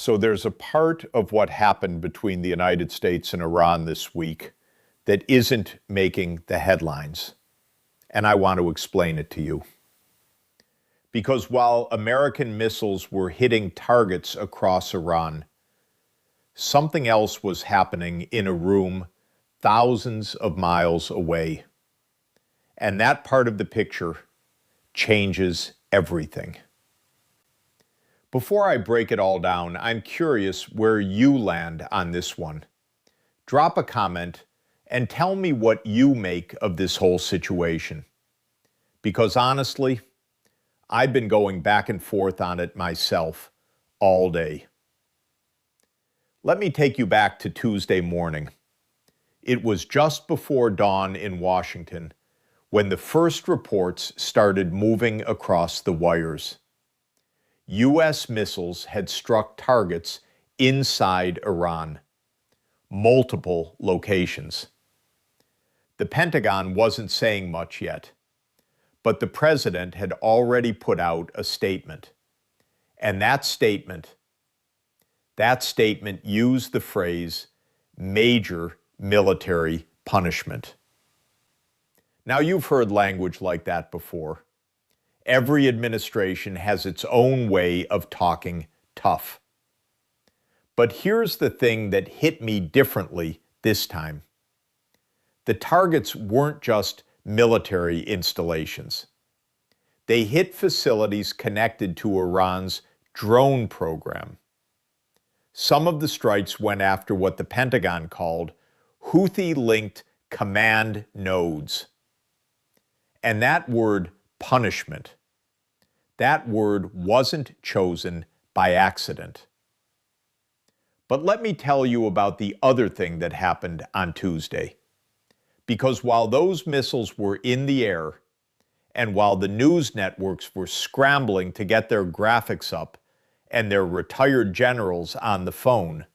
So there's a part of what happened between the United States and Iran this week that isn't making the headlines, and I want to explain it to you. Because while American missiles were hitting targets across Iran, something else was happening in a room thousands of miles away. And that part of the picture changes everything. Before I break it all down, I'm curious where you land on this one. Drop a comment and tell me what you make of this whole situation. Because honestly, I've been going back and forth on it myself all day. Let me take you back to Tuesday morning. It was just before dawn in Washington when the first reports started moving across the wires. U.S. missiles had struck targets inside Iran, multiple locations. The Pentagon wasn't saying much yet, but the president had already put out a statement. And that statement used the phrase major military punishment. Now, you've heard language like that before. Every administration has its own way of talking tough. But here's the thing that hit me differently this time. The targets weren't just military installations. They hit facilities connected to Iran's drone program. Some of the strikes went after what the Pentagon called Houthi-linked command nodes. And that word, punishment, that word wasn't chosen by accident. But let me tell you about the other thing that happened on Tuesday. Because while those missiles were in the air, and while the news networks were scrambling to get their graphics up and their retired generals on the phone,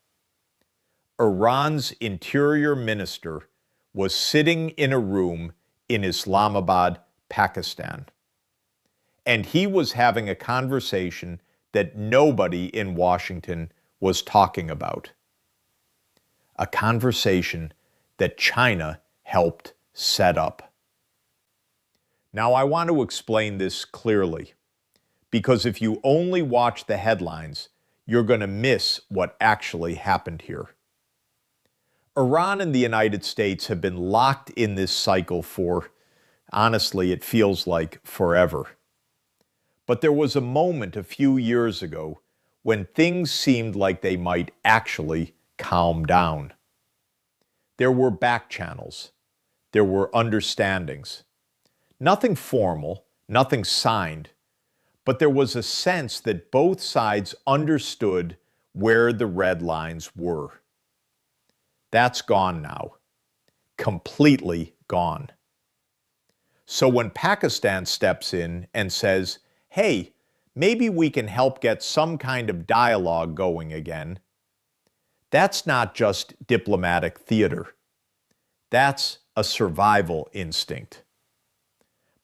Iran's interior minister was sitting in a room in Islamabad, Pakistan. And he was having a conversation that nobody in Washington was talking about. A conversation that China helped set up. Now, I want to explain this clearly, because if you only watch the headlines, you're going to miss what actually happened here. Iran and the United States have been locked in this cycle for, honestly, it feels like forever. But there was a moment a few years ago when things seemed like they might actually calm down. There were back channels. There were understandings. Nothing formal, nothing signed, but there was a sense that both sides understood where the red lines were. That's gone now. Completely gone. So when Pakistan steps in and says, hey, maybe we can help get some kind of dialogue going again, that's not just diplomatic theater. That's a survival instinct.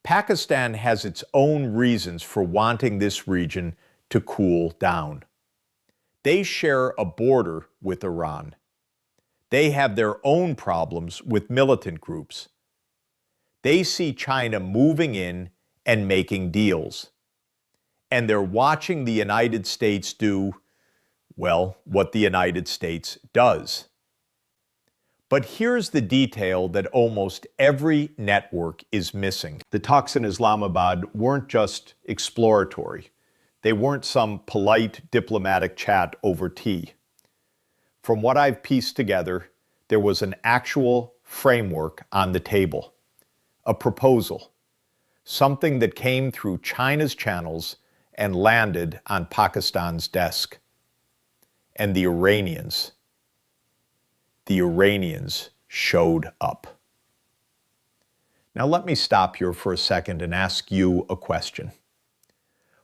Pakistan has its own reasons for wanting this region to cool down. They share a border with Iran. They have their own problems with militant groups. They see China moving in and making deals. And they're watching the United States do, well, what the United States does. But here's the detail that almost every network is missing. The talks in Islamabad weren't just exploratory. They weren't some polite diplomatic chat over tea. From what I've pieced together, there was an actual framework on the table, a proposal, something that came through China's channels and landed on Pakistan's desk. And the Iranians showed up. Now let me stop here for a second and ask you a question.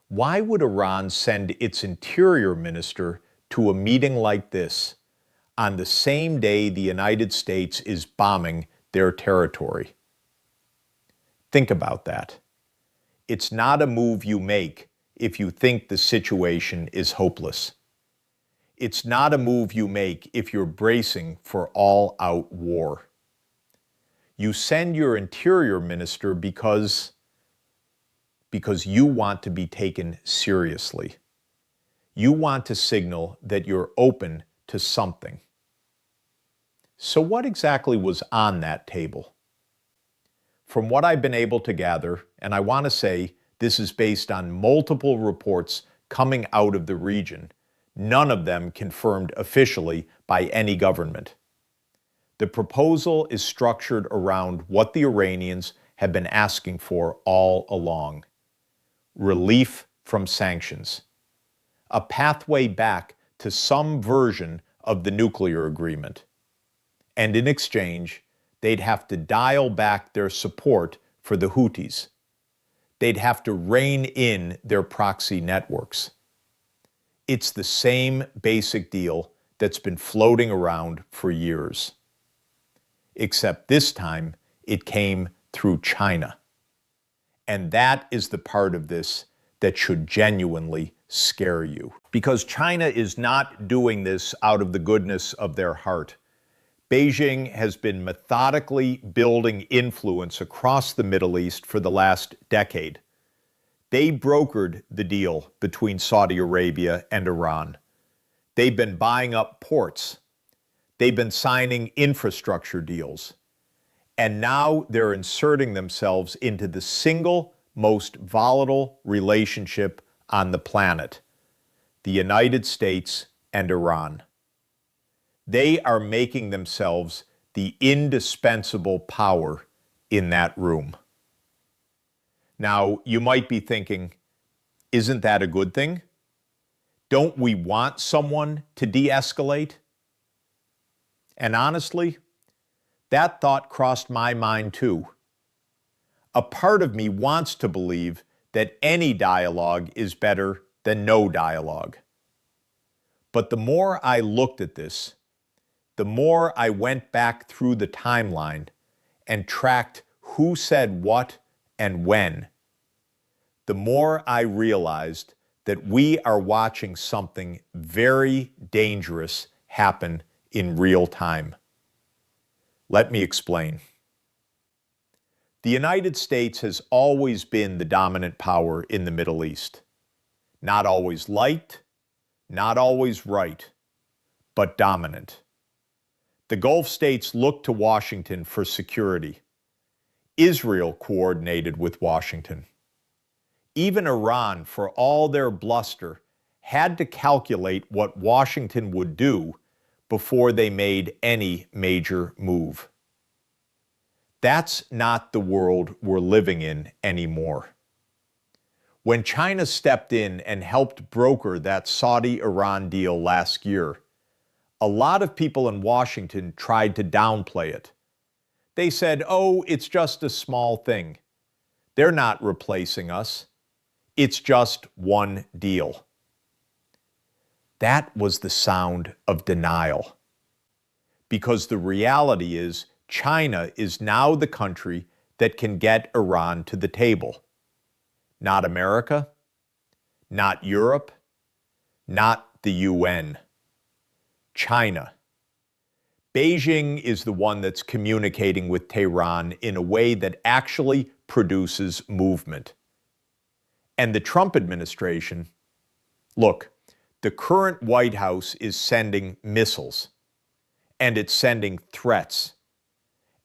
Why would Iran send its interior minister to a meeting like this on the same day the United States is bombing their territory? Think about that. It's not a move you make if you think the situation is hopeless. It's not a move you make if you're bracing for all-out war. You send your interior minister because you want to be taken seriously. You want to signal that you're open to something. So what exactly was on that table? From what I've been able to gather, and I want to say this is based on multiple reports coming out of the region, none of them confirmed officially by any government. The proposal is structured around what the Iranians have been asking for all along: relief from sanctions, a pathway back to some version of the nuclear agreement. And in exchange, they'd have to dial back their support for the Houthis. They'd have to rein in their proxy networks. It's the same basic deal that's been floating around for years. Except this time, it came through China. And that is the part of this that should genuinely scare you. Because China is not doing this out of the goodness of their heart. Beijing has been methodically building influence across the Middle East for the last decade. They brokered the deal between Saudi Arabia and Iran. They've been buying up ports. They've been signing infrastructure deals. And now they're inserting themselves into the single most volatile relationship on the planet: the United States and Iran. They are making themselves the indispensable power in that room. Now, you might be thinking, isn't that a good thing? Don't we want someone to de-escalate? And honestly, that thought crossed my mind too. A part of me wants to believe that any dialogue is better than no dialogue. But the more I looked at this, the more I went back through the timeline and tracked who said what and when, the more I realized that we are watching something very dangerous happen in real time. Let me explain. The United States has always been the dominant power in the Middle East. Not always liked, not always right, but dominant. The Gulf states looked to Washington for security. Israel coordinated with Washington. Even Iran, for all their bluster, had to calculate what Washington would do before they made any major move. That's not the world we're living in anymore. When China stepped in and helped broker that Saudi-Iran deal last year, a lot of people in Washington tried to downplay it. They said, oh, it's just a small thing. They're not replacing us. It's just one deal. That was the sound of denial. Because the reality is, China is now the country that can get Iran to the table. Not America, not Europe, not the UN. China. Beijing is the one that's communicating with Tehran in a way that actually produces movement. And the Trump administration, look, the current White House is sending missiles, and it's sending threats,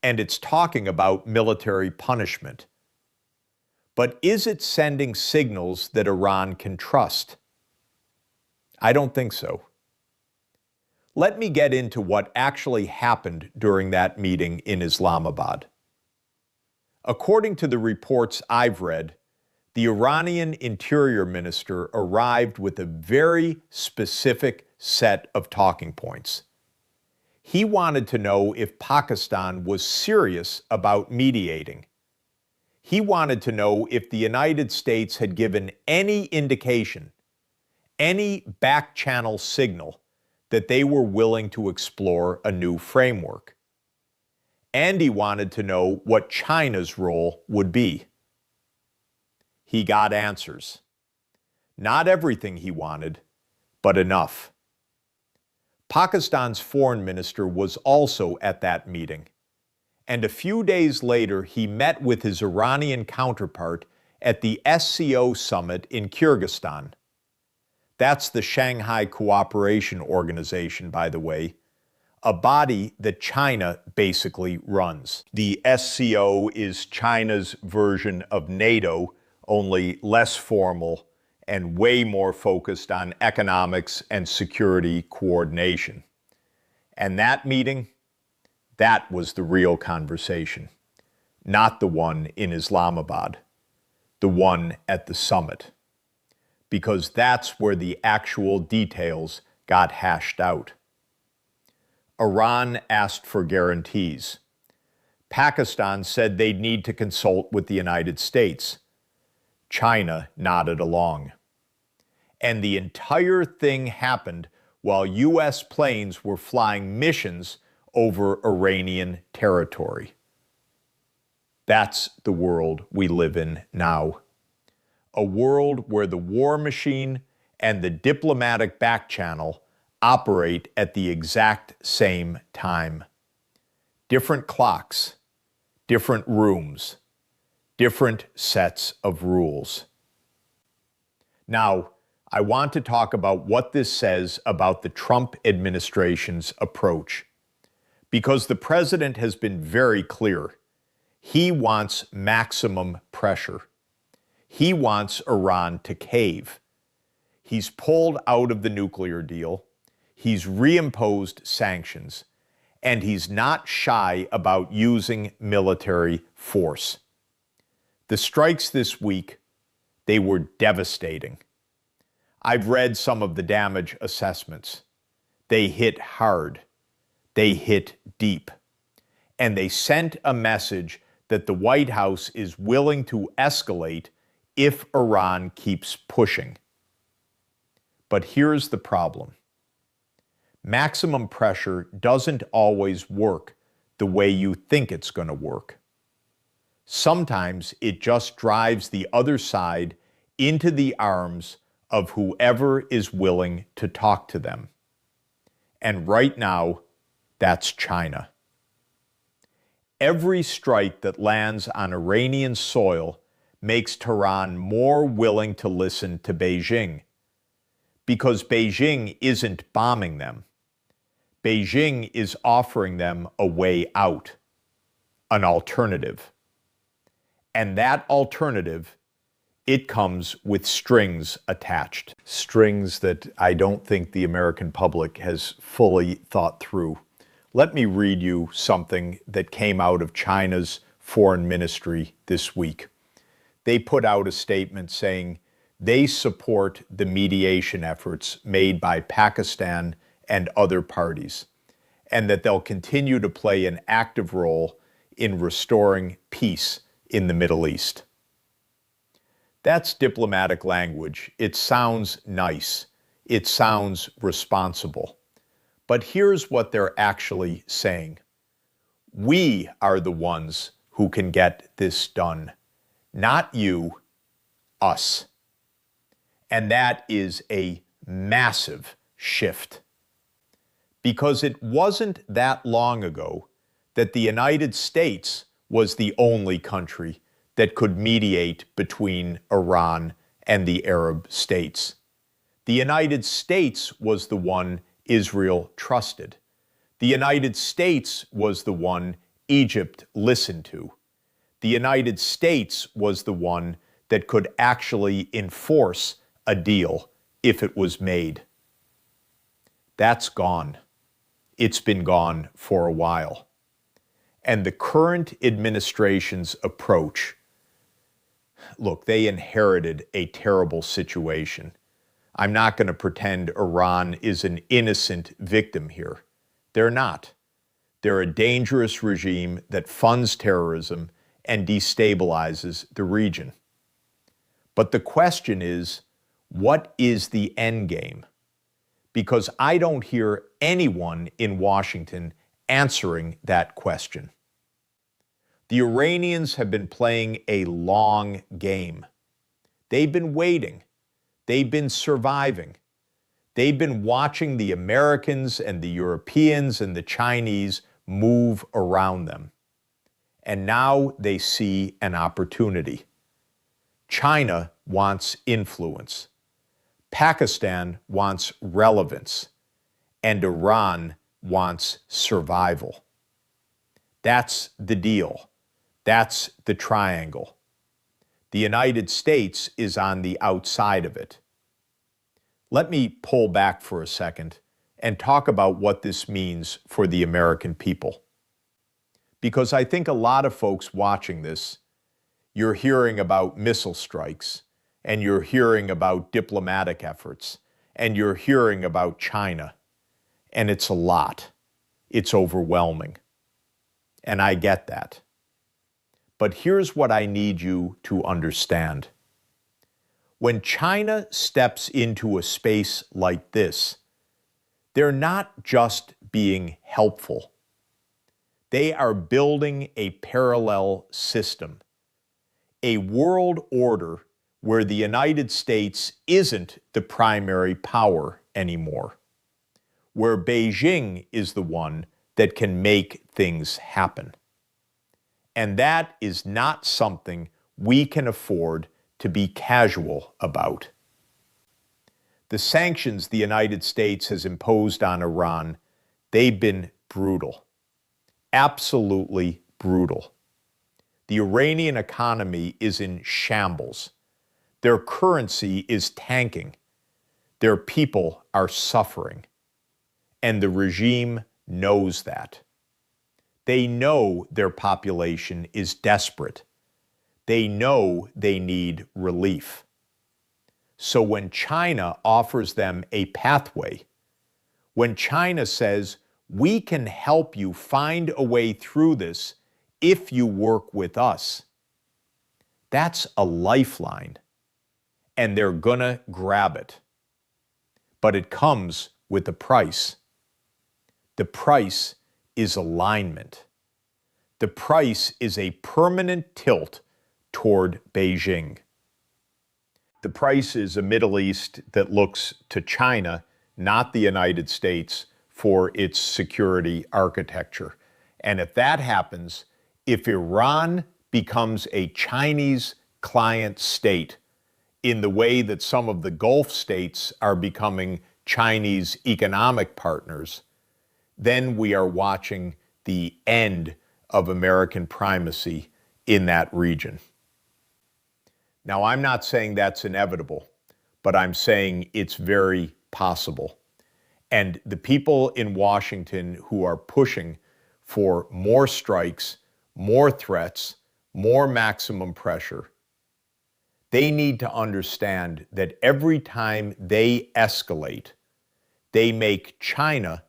and it's talking about military punishment. But is it sending signals that Iran can trust? I don't think so. Let me get into what actually happened during that meeting in Islamabad. According to the reports I've read, the Iranian Interior Minister arrived with a very specific set of talking points. He wanted to know if Pakistan was serious about mediating. He wanted to know if the United States had given any indication, any back-channel signal, that they were willing to explore a new framework. And he wanted to know what China's role would be. He got answers. Not everything he wanted, but enough. Pakistan's foreign minister was also at that meeting, and a few days later he met with his Iranian counterpart at the SCO summit in Kyrgyzstan. That's the Shanghai Cooperation Organization, by the way, a body that China basically runs. The SCO is China's version of NATO, only less formal and way more focused on economics and security coordination. And that meeting, that was the real conversation, not the one in Islamabad, the one at the summit, because that's where the actual details got hashed out. Iran asked for guarantees. Pakistan said they'd need to consult with the United States. China nodded along. And the entire thing happened while U.S. planes were flying missions over Iranian territory. That's the world we live in now. A world where the war machine and the diplomatic back channel operate at the exact same time. Different clocks, different rooms, different sets of rules. Now, I want to talk about what this says about the Trump administration's approach, because the president has been very clear. He wants maximum pressure. He wants Iran to cave. He's pulled out of the nuclear deal. He's reimposed sanctions, and he's not shy about using military force. The strikes this week, they were devastating. I've read some of the damage assessments. They hit hard. They hit deep. And they sent a message that the White House is willing to escalate if Iran keeps pushing. But here's the problem. Maximum pressure doesn't always work the way you think it's going to work. Sometimes it just drives the other side into the arms of whoever is willing to talk to them. And right now, that's China. Every strike that lands on Iranian soil makes Tehran more willing to listen to Beijing, because Beijing isn't bombing them. Beijing is offering them a way out, an alternative. And that alternative, it comes with strings attached. Strings that I don't think the American public has fully thought through. Let me read you something that came out of China's foreign ministry this week. They put out a statement saying they support the mediation efforts made by Pakistan and other parties, and that they'll continue to play an active role in restoring peace in the Middle East. That's diplomatic language. It sounds nice. It sounds responsible. But here's what they're actually saying. We are the ones who can get this done. Not you, us. And that is a massive shift. Because it wasn't that long ago that the United States was the only country that could mediate between Iran and the Arab states. The United States was the one Israel trusted. The United States was the one Egypt listened to. The United States was the one that could actually enforce a deal if it was made. That's gone. It's been gone for a while. And the current administration's approach, look, they inherited a terrible situation. I'm not going to pretend Iran is an innocent victim here. They're not. They're a dangerous regime that funds terrorism and destabilizes the region. But the question is, what is the end game? Because I don't hear anyone in Washington answering that question. The Iranians have been playing a long game. They've been waiting. They've been surviving. They've been watching the Americans and the Europeans and the Chinese move around them. And now they see an opportunity. China wants influence. Pakistan wants relevance. And Iran wants survival. That's the deal. That's the triangle. The United States is on the outside of it. Let me pull back for a second and talk about what this means for the American people. Because I think a lot of folks watching this, you're hearing about missile strikes, and you're hearing about diplomatic efforts, and you're hearing about China. And it's a lot. It's overwhelming. And I get that. But here's what I need you to understand. When China steps into a space like this, they're not just being helpful. They are building a parallel system, a world order where the United States isn't the primary power anymore, where Beijing is the one that can make things happen. And that is not something we can afford to be casual about. The sanctions the United States has imposed on Iran, they've been brutal. Absolutely brutal. The Iranian economy is in shambles. Their currency is tanking. Their people are suffering. And the regime knows that. They know their population is desperate. They know they need relief. So when China offers them a pathway, when China says, we can help you find a way through this if you work with us, that's a lifeline. And they're gonna grab it. But it comes with a price. The price is alignment. The price is a permanent tilt toward Beijing. The price is a Middle East that looks to China, not the United States, for its security architecture. And if that happens, if Iran becomes a Chinese client state in the way that some of the Gulf states are becoming Chinese economic partners, then we are watching the end of American primacy in that region. Now, I'm not saying that's inevitable, but I'm saying it's very possible. And the people in Washington who are pushing for more strikes, more threats, more maximum pressure, they need to understand that every time they escalate, they make China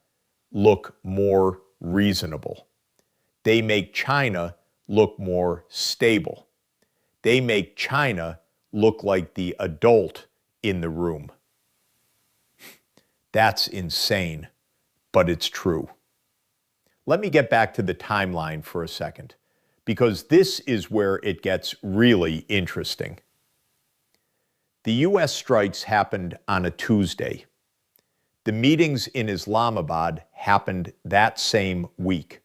look more reasonable. They make China look more stable. They make China look like the adult in the room. That's insane, but it's true. Let me get back to the timeline for a second, because this is where it gets really interesting. The US strikes happened on a Tuesday. The meetings in Islamabad happened that same week.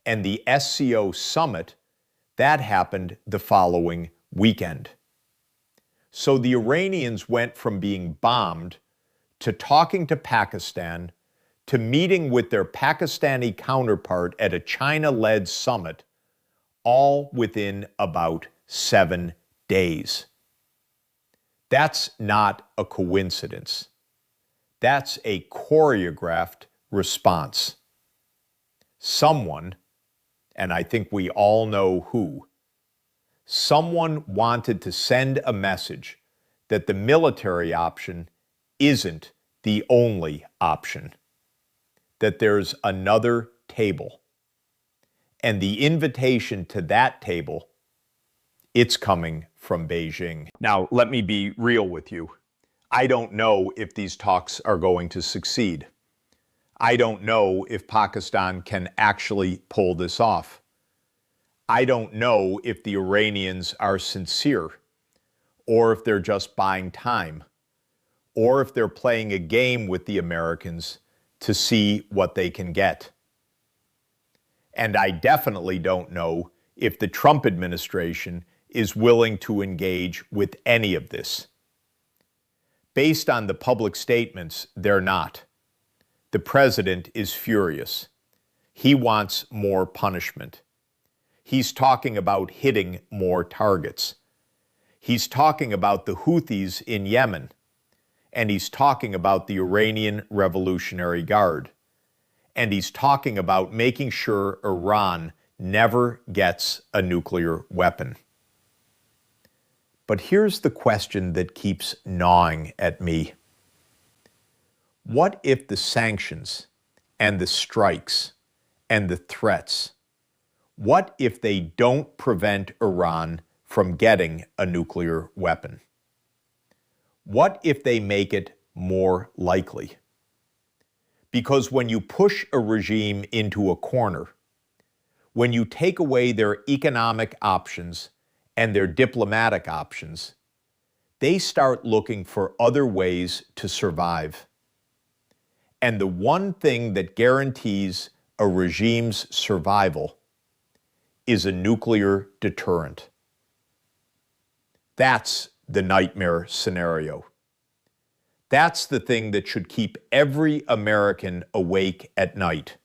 And the SCO summit, that happened the following weekend. So the Iranians went from being bombed to talking to Pakistan to meeting with their Pakistani counterpart at a China-led summit, all within about 7 days. That's not a coincidence. That's a choreographed response. Someone, and I think we all know who, someone wanted to send a message that the military option isn't the only option, that there's another table. And the invitation to that table, it's coming from Beijing. Now, let me be real with you. I don't know if these talks are going to succeed. I don't know if Pakistan can actually pull this off. I don't know if the Iranians are sincere, or if they're just buying time, or if they're playing a game with the Americans to see what they can get. And I definitely don't know if the Trump administration is willing to engage with any of this. Based on the public statements, they're not. The president is furious. He wants more punishment. He's talking about hitting more targets. He's talking about the Houthis in Yemen, and he's talking about the Iranian Revolutionary Guard, and he's talking about making sure Iran never gets a nuclear weapon. But here's the question that keeps gnawing at me. What if the sanctions and the strikes and the threats, what if they don't prevent Iran from getting a nuclear weapon? What if they make it more likely? Because when you push a regime into a corner, when you take away their economic options and their diplomatic options, they start looking for other ways to survive. And the one thing that guarantees a regime's survival is a nuclear deterrent. That's the nightmare scenario. That's the thing that should keep every American awake at night.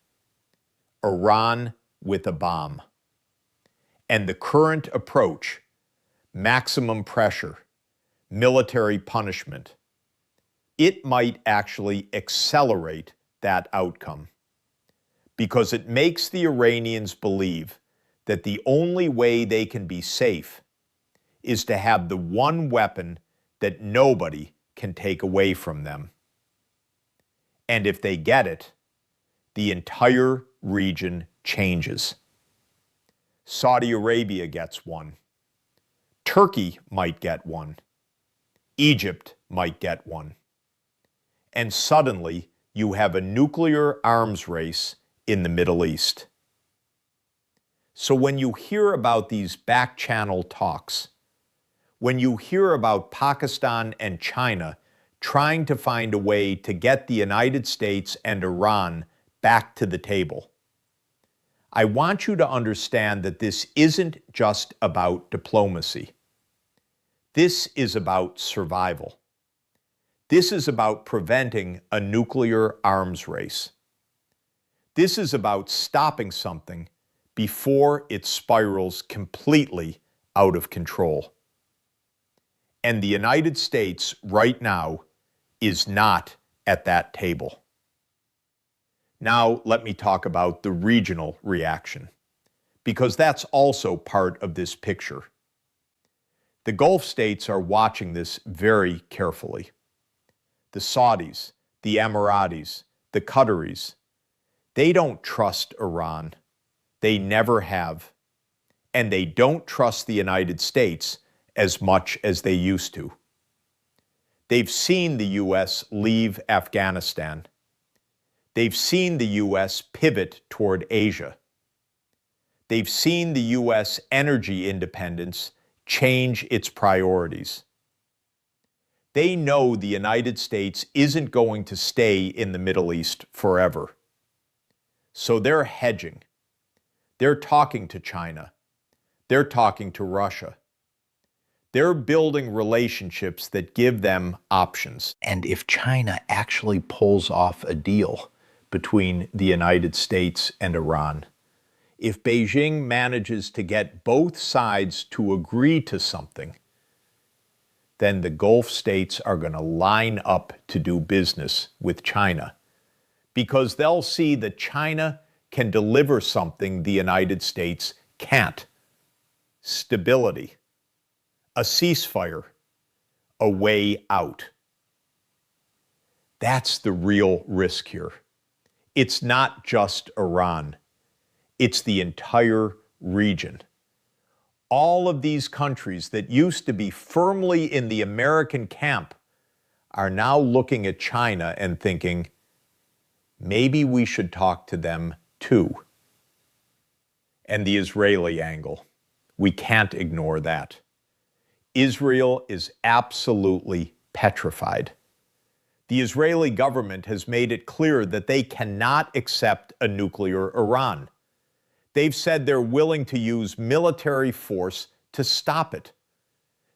Iran with a bomb. And the current approach, maximum pressure, military punishment, it might actually accelerate that outcome, because it makes the Iranians believe that the only way they can be safe is to have the one weapon that nobody can take away from them. And if they get it, the entire region changes. Saudi Arabia gets one. Turkey might get one. Egypt might get one. And suddenly you have a nuclear arms race in the Middle East. So when you hear about these back-channel talks, when you hear about Pakistan and China trying to find a way to get the United States and Iran back to the table, I want you to understand that this isn't just about diplomacy. This is about survival. This is about preventing a nuclear arms race. This is about stopping something before it spirals completely out of control. And the United States right now is not at that table. Now let me talk about the regional reaction, because that's also part of this picture. The Gulf states are watching this very carefully. The Saudis, the Emiratis, the Qataris, they don't trust Iran. They never have. And they don't trust the United States as much as they used to. They've seen the U.S. leave Afghanistan. They've seen the U.S. pivot toward Asia. They've seen the U.S. energy independence change its priorities. They know the United States isn't going to stay in the Middle East forever. So they're hedging. They're talking to China. They're talking to Russia. They're building relationships that give them options. And if China actually pulls off a deal between the United States and Iran, if Beijing manages to get both sides to agree to something, then the Gulf states are going to line up to do business with China, because they'll see that China can deliver something the United States can't. Stability, a ceasefire, a way out. That's the real risk here. It's not just Iran. It's the entire region. All of these countries that used to be firmly in the American camp are now looking at China and thinking, maybe we should talk to them too. And the Israeli angle, we can't ignore that. Israel is absolutely petrified. The Israeli government has made it clear that they cannot accept a nuclear Iran. They've said they're willing to use military force to stop it.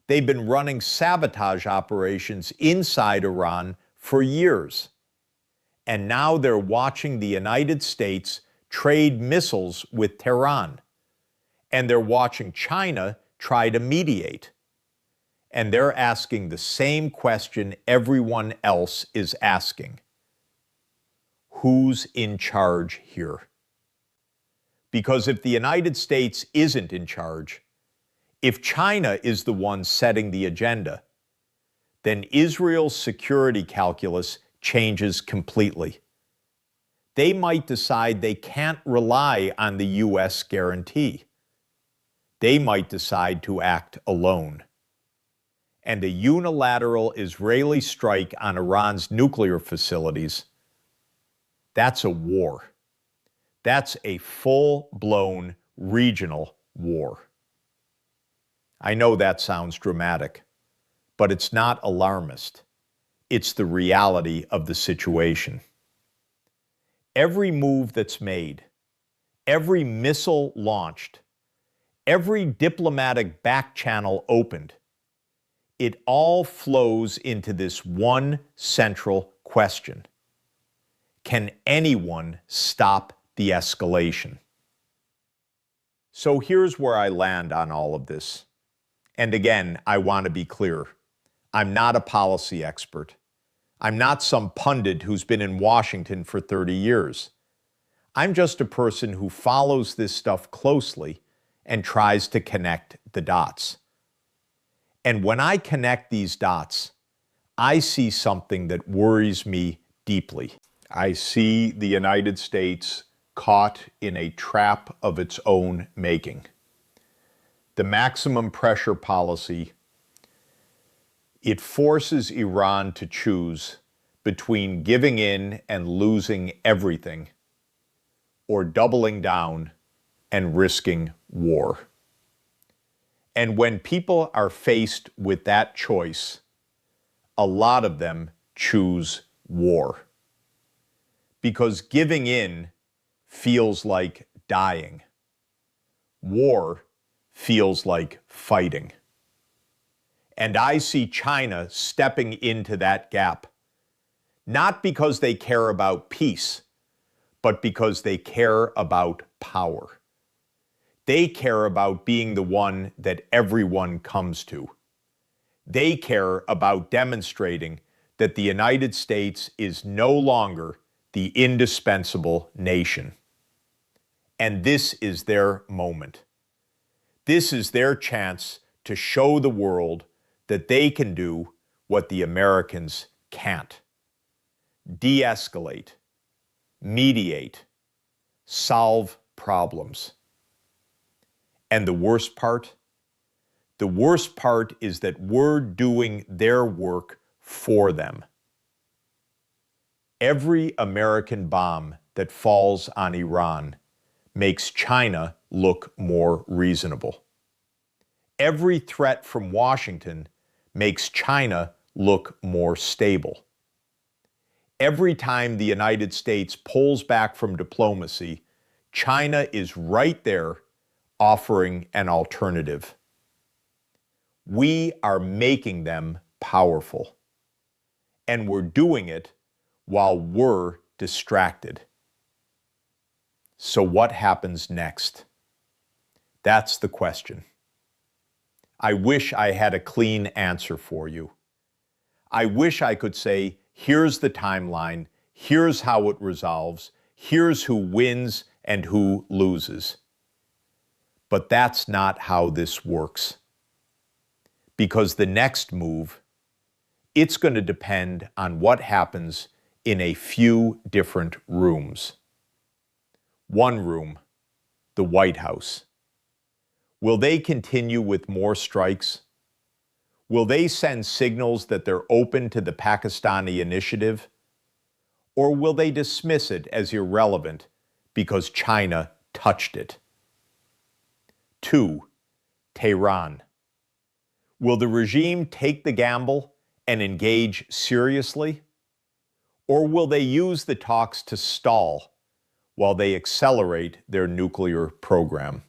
They've been running sabotage operations inside Iran for years. And now they're watching the United States trade missiles with Tehran. And they're watching China try to mediate. And they're asking the same question everyone else is asking. Who's in charge here? Because if the United States isn't in charge, if China is the one setting the agenda, then Israel's security calculus changes completely. They might decide they can't rely on the U.S. guarantee. They might decide to act alone. And a unilateral Israeli strike on Iran's nuclear facilities, that's a war. That's a full-blown regional war. I know that sounds dramatic, but it's not alarmist. It's the reality of the situation. Every move that's made, every missile launched, every diplomatic back channel opened, it all flows into this one central question. Can anyone stop the escalation? So here's where I land on all of this. And again, I want to be clear. I'm not a policy expert. I'm not some pundit who's been in Washington for 30 years. I'm just a person who follows this stuff closely and tries to connect the dots. And when I connect these dots, I see something that worries me deeply. I see the United States caught in a trap of its own making. The maximum pressure policy, it forces Iran to choose between giving in and losing everything or doubling down and risking war. And when people are faced with that choice, a lot of them choose war. Because giving in feels like dying. War feels like fighting. And I see China stepping into that gap, not because they care about peace, but because they care about power. They care about being the one that everyone comes to. They care about demonstrating that the United States is no longer the indispensable nation. And this is their moment. This is their chance to show the world that they can do what the Americans can't. De-escalate, mediate, solve problems. And the worst part? The worst part is that we're doing their work for them. Every American bomb that falls on Iran makes China look more reasonable. Every threat from Washington makes China look more stable. Every time the United States pulls back from diplomacy, China is right there offering an alternative. We are making them powerful. And we're doing it while we're distracted. So what happens next? That's the question. I wish I had a clean answer for you. I wish I could say, here's the timeline, here's how it resolves, here's who wins and who loses. But that's not how this works. Because the next move, it's going to depend on what happens in a few different rooms. One room, the White House. Will they continue with more strikes? Will they send signals that they're open to the Pakistani initiative? Or will they dismiss it as irrelevant because China touched it? 2. Tehran. Will the regime take the gamble and engage seriously? Or will they use the talks to stall while they accelerate their nuclear program?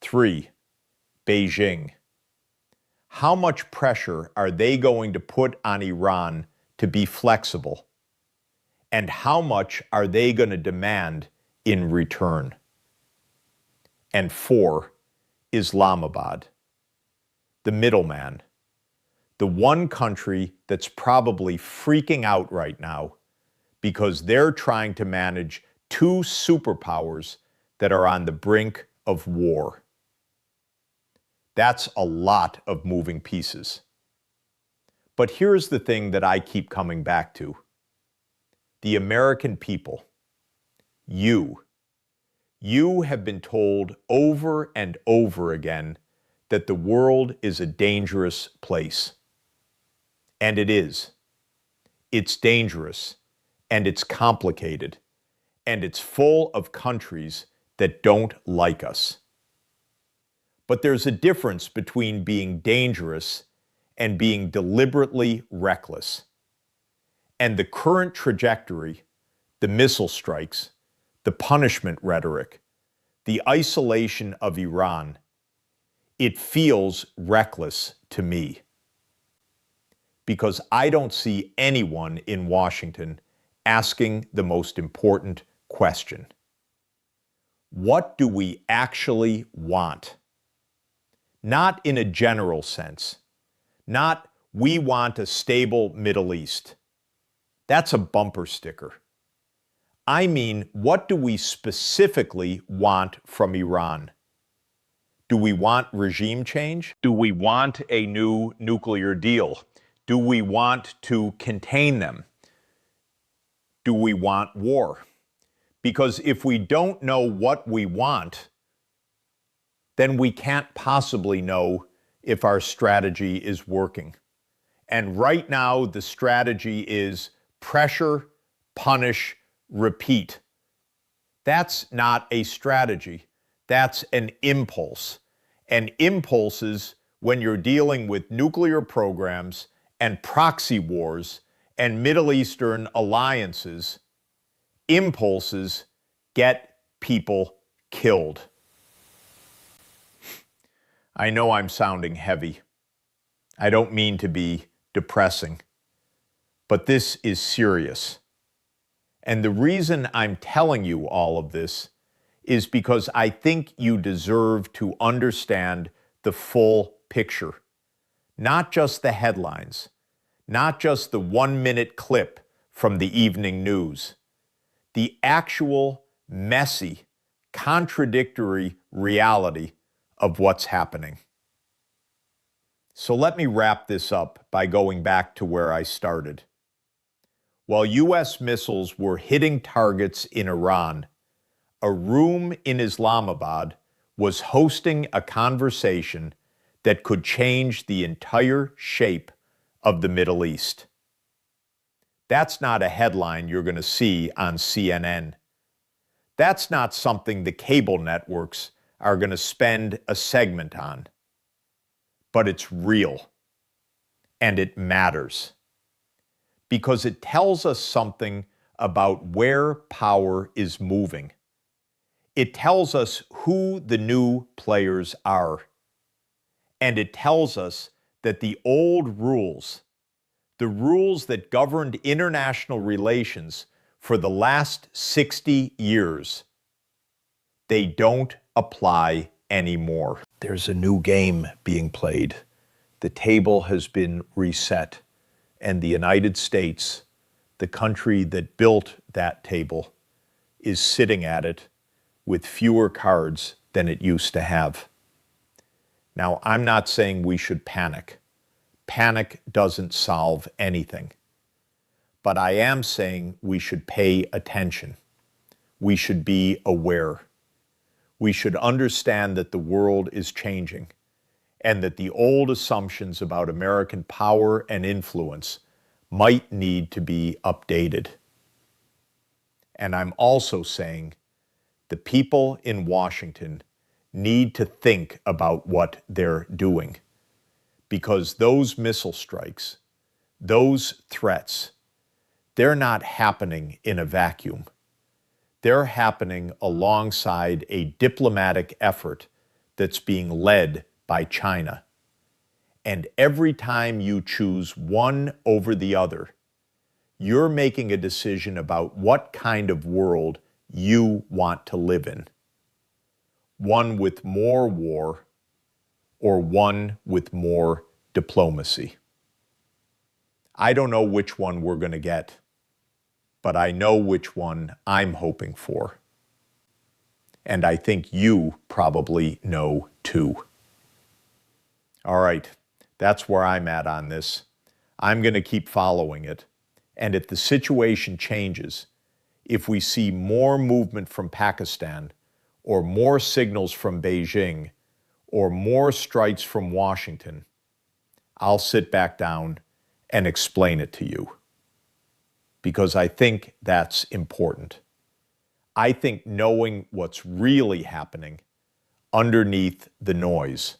3. Beijing. How much pressure are they going to put on Iran to be flexible? And how much are they going to demand in return? And 4. Islamabad. The middleman. The one country that's probably freaking out right now because they're trying to manage two superpowers that are on the brink of war. That's a lot of moving pieces. But here's the thing that I keep coming back to. The American people, you have been told over and over again that the world is a dangerous place. And it is. It's dangerous, and it's complicated, and it's full of countries that don't like us. But there's a difference between being dangerous and being deliberately reckless. And the current trajectory, the missile strikes, the punishment rhetoric, the isolation of Iran, it feels reckless to me. Because I don't see anyone in Washington asking the most important question. What do we actually want? Not in a general sense. Not, we want a stable Middle East. That's a bumper sticker. I mean, what do we specifically want from Iran? Do we want regime change? Do we want a new nuclear deal? Do we want to contain them? Do we want war? Because if we don't know what we want, then we can't possibly know if our strategy is working. And right now, the strategy is pressure, punish, repeat. That's not a strategy. That's an impulse. And impulses, when you're dealing with nuclear programs and proxy wars and Middle Eastern alliances, impulses get people killed. I know I'm sounding heavy. I don't mean to be depressing, but this is serious. And the reason I'm telling you all of this is because I think you deserve to understand the full picture. Not just the headlines, not just the 1-minute clip from the evening news. The actual, messy, contradictory reality of what's happening. So let me wrap this up by going back to where I started. While U.S. missiles were hitting targets in Iran, a room in Islamabad was hosting a conversation that could change the entire shape of the Middle East. That's not a headline you're going to see on CNN. That's not something the cable networks are going to spend a segment on. But it's real. And it matters. Because it tells us something about where power is moving. It tells us who the new players are. And it tells us that the old rules, the rules that governed international relations for the last 60 years, they don't apply anymore. There's a new game being played. The table has been reset, and the United States, the country that built that table, is sitting at it with fewer cards than it used to have. Now, I'm not saying we should panic. Panic doesn't solve anything. But I am saying we should pay attention. We should be aware. We should understand that the world is changing and that the old assumptions about American power and influence might need to be updated. And I'm also saying the people in Washington need to think about what they're doing, because those missile strikes, those threats, they're not happening in a vacuum. They're happening alongside a diplomatic effort that's being led by China. And every time you choose one over the other, you're making a decision about what kind of world you want to live in. One with more war or one with more diplomacy. I don't know which one we're going to get, but I know which one I'm hoping for. And I think you probably know too. All right, that's where I'm at on this. I'm going to keep following it. And if the situation changes, if we see more movement from Pakistan, or more signals from Beijing, or more strikes from Washington, I'll sit back down and explain it to you. Because I think that's important. I think knowing what's really happening underneath the noise,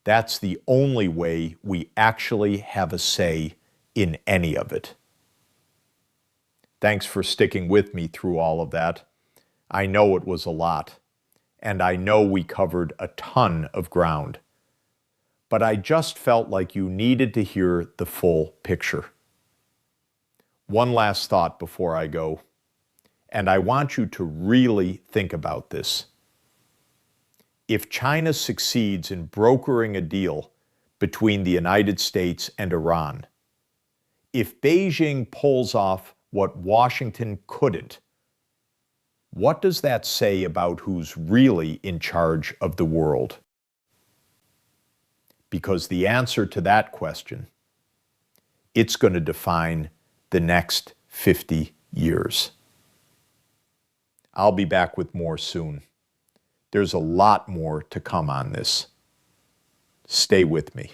that's the only way we actually have a say in any of it. Thanks for sticking with me through all of that. I know it was a lot, and I know we covered a ton of ground. But I just felt like you needed to hear the full picture. One last thought before I go, and I want you to really think about this. If China succeeds in brokering a deal between the United States and Iran, if Beijing pulls off what Washington couldn't, what does that say about who's really in charge of the world? Because the answer to that question, it's going to define the next 50 years. I'll be back with more soon. There's a lot more to come on this. Stay with me.